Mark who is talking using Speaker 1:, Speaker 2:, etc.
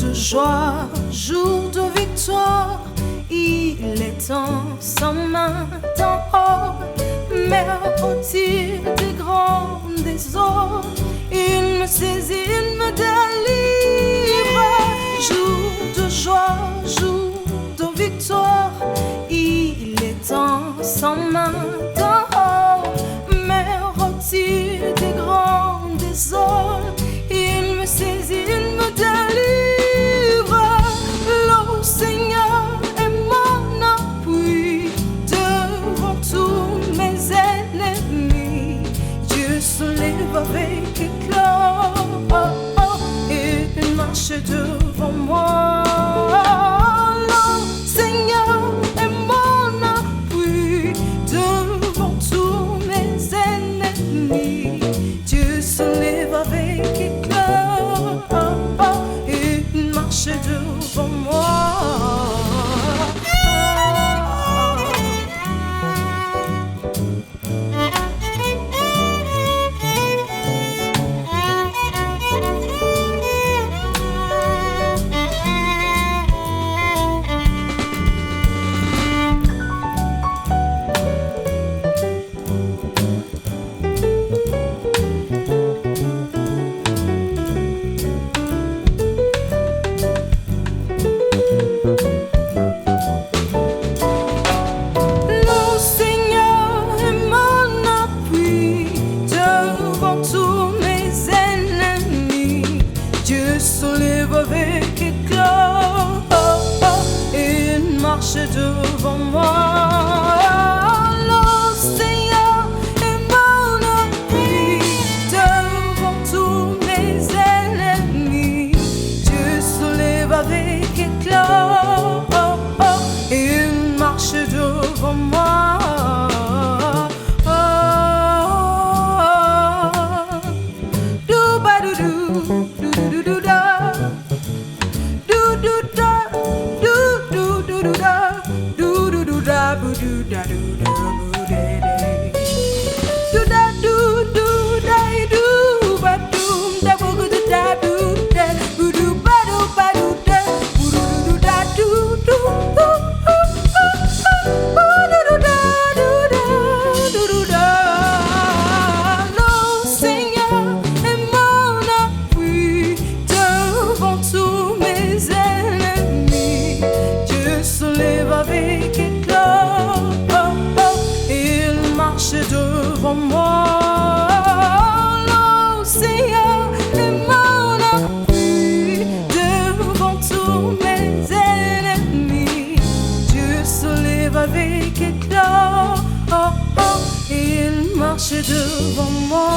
Speaker 1: de joie, jour de victoire. Il est sans main d'en haut, mais au tir des grands désordres, il me saisit, il me délivre. Jour de joie, jour de victoire, il est sans main d'en haut, mais au tir des grands désordres, il me saisit, il me délivre. L'eau, Seigneur, est mon appui devant tous mes ennemis. Dieu se lève avec éclat, et il marche devant moi. L'eau, Seigneur, est mon appui devant tous mes ennemis. Dieu se lève avec éclat, et il marche devant moi. Devant moi, le Seigneur est mon appui devant tous mes ennemis. Dieu se lève avec éclat, il marche devant moi. Devant moi, l'océan est mon appui devant tous mes ennemis. Dieu se lève avec éclat, il marche devant moi.